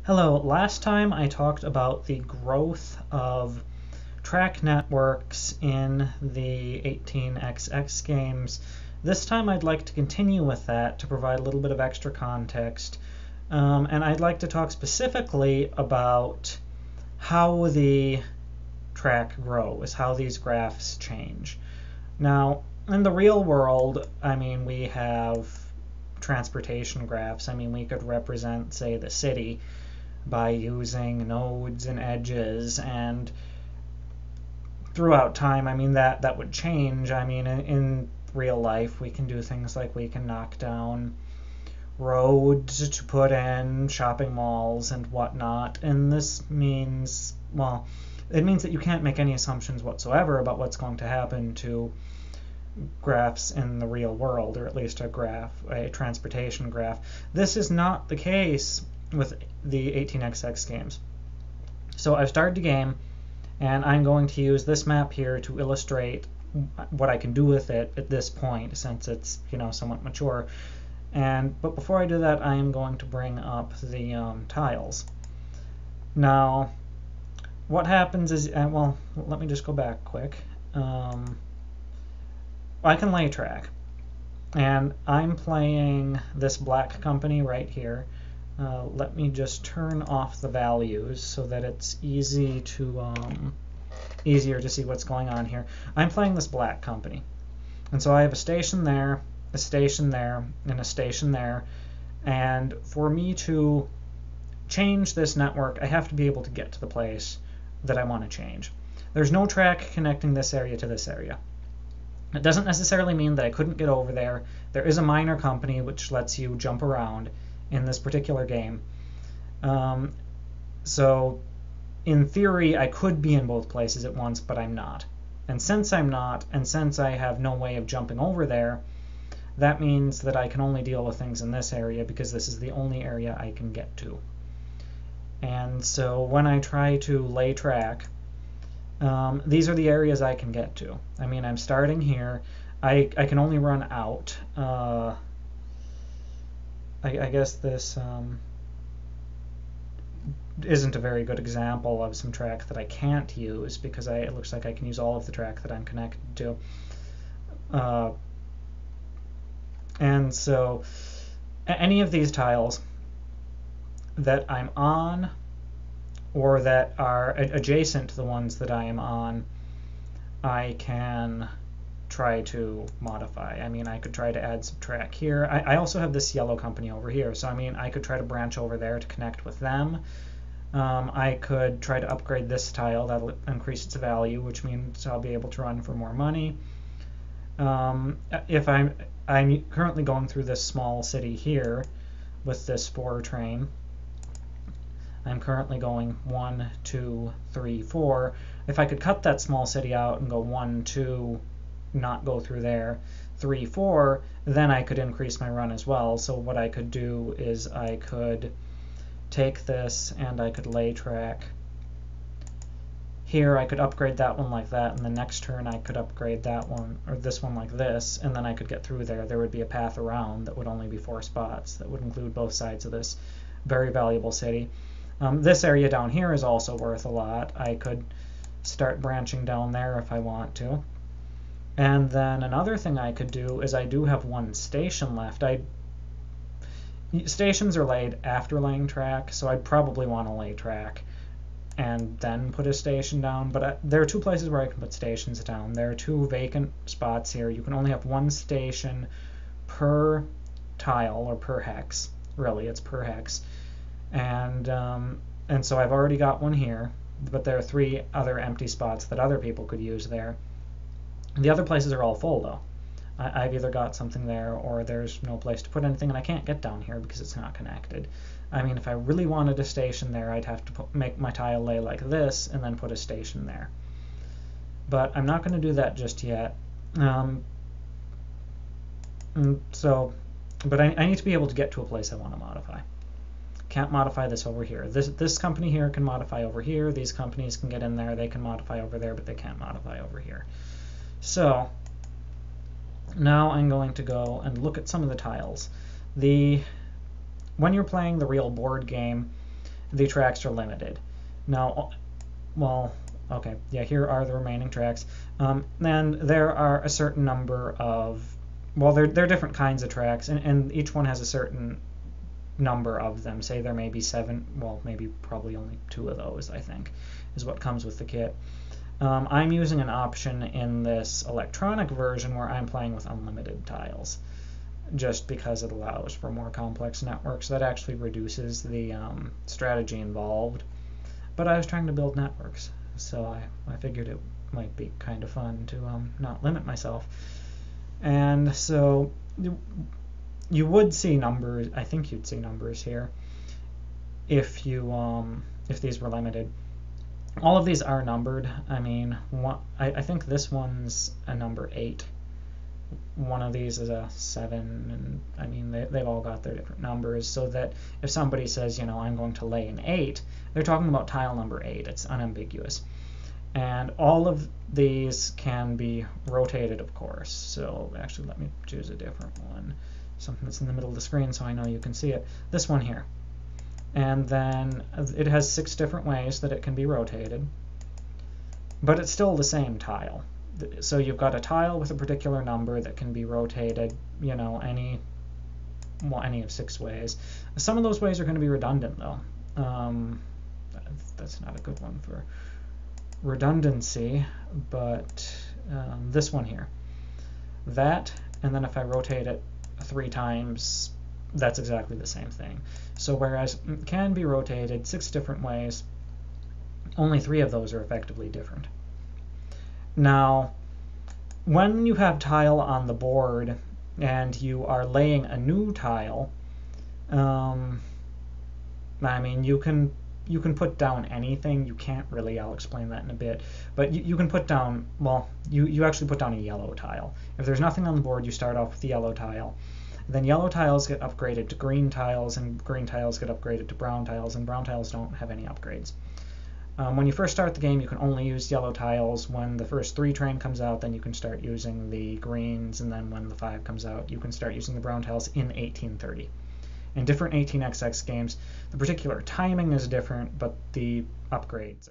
Hello, last time I talked about the growth of track networks in the 18xx games. This time I'd like to continue with that to provide a little bit of extra context. And I'd like to talk specifically about how the track grows, how these graphs change. Now, in the real world, we have transportation graphs. We could represent, say, the city by using nodes and edges, and throughout time that would change. In real life we can do things like we can knock down roads to put in shopping malls and whatnot, and this means, well, it means that you can't make any assumptions whatsoever about what's going to happen to graphs in the real world, or at least a transportation graph. This is not the case with the 18xx games. So I've started the game, and I'm going to use this map here to illustrate what I can do with it at this point, since it's somewhat mature. But before I do that, I am going to bring up the tiles. Now, what happens is, well, let me just go back quick. I can lay track, and I'm playing this black company right here. Let me just turn off the values so that it's easier to see what's going on here. I'm playing this black company, and so I have a station there, a station there, and a station there. And for me to change this network, I have to be able to get to the place that I want to change. There's no track connecting this area to this area. It doesn't necessarily mean that I couldn't get over there. There is a minor company which lets you jump around in this particular game. So in theory I could be in both places at once, but I'm not. And since I'm not, and since I have no way of jumping over there, that means that I can only deal with things in this area, because this is the only area I can get to. And so when I try to lay track, these are the areas I can get to. I'm starting here. I can only run out. I guess this isn't a very good example of some track that I can't use, because it looks like I can use all of the track that I'm connected to. And so any of these tiles that I'm on, or that are adjacent to the ones that I am on, I can try to modify. I could try to add some track here. I also have this yellow company over here, so I could try to branch over there to connect with them. I could try to upgrade this tile. That'll increase its value, which means I'll be able to run for more money. If I'm currently going through this small city here with this 4 train. I'm currently going 1, 2, 3, 4. If I could cut that small city out and go 1, 2, not go through there, 3, 4, then I could increase my run as well. So what I could do is I could take this and I could lay track. Here I could upgrade that one like that, and the next turn I could upgrade that one, or this one like this, and then I could get through there. There would be a path around that would only be 4 spots. That would include both sides of this very valuable city. This area down here is also worth a lot. I could start branching down there if I want to. And then another thing I could do is I do have 1 station left. Stations are laid after laying track, so I'd probably want to lay track and then put a station down. But there are 2 places where I can put stations down. There are 2 vacant spots here. You can only have 1 station per tile, or per hex. Really, it's per hex. And so I've already got 1 here, but there are 3 other empty spots that other people could use there. The other places are all full, though. I've either got something there, or there's no place to put anything, and I can't get down here because it's not connected. If I really wanted a station there, I'd have to make my tile lay like this and then put a station there. But I'm not going to do that just yet. But I need to be able to get to a place I want to modify. Can't modify this over here. This company here can modify over here. These companies can get in there. They can modify over there, but they can't modify over here. So now I'm going to go and look at some of the tiles. When you're playing the real board game, the tracks are limited. Now, well, okay, yeah, here are the remaining tracks. And there are a certain number of, well, there are different kinds of tracks, and each one has a certain number of them. Say there may be 7, well, maybe probably only 2 of those, I think, is what comes with the kit. I'm using an option in this electronic version where I'm playing with unlimited tiles, just because it allows for more complex networks. That actually reduces the strategy involved. But I was trying to build networks, so I figured it might be kind of fun to not limit myself. And so you would see numbers, I think you'd see numbers here if these were limited. All of these are numbered. I mean, I think this one's a number 8. One of these is a 7, and I mean they've all got their different numbers, so that if somebody says, you know, I'm going to lay an 8, they're talking about tile number 8. It's unambiguous. And all of these can be rotated, of course. So actually, let me choose a different one, something that's in the middle of the screen so I know you can see it. This one here. And then it has 6 different ways that it can be rotated, but it's still the same tile. So you've got a tile with a particular number that can be rotated, you know, any of 6 ways. Some of those ways are going to be redundant, though. That's not a good one for redundancy, but this one here. That, and then if I rotate it 3 times, that's exactly the same thing. So whereas it can be rotated 6 different ways, only 3 of those are effectively different. Now, when you have tile on the board and you are laying a new tile, I mean, you can put down anything. You can't really, I'll explain that in a bit, but you can put down, well, you actually put down a yellow tile. If there's nothing on the board, you start off with the yellow tile. Then yellow tiles get upgraded to green tiles, and green tiles get upgraded to brown tiles, and brown tiles don't have any upgrades. When you first start the game, you can only use yellow tiles. When the first 3 train comes out, then you can start using the greens, and then when the 5 comes out, you can start using the brown tiles in 1830. In different 18xx games, the particular timing is different, but the upgrades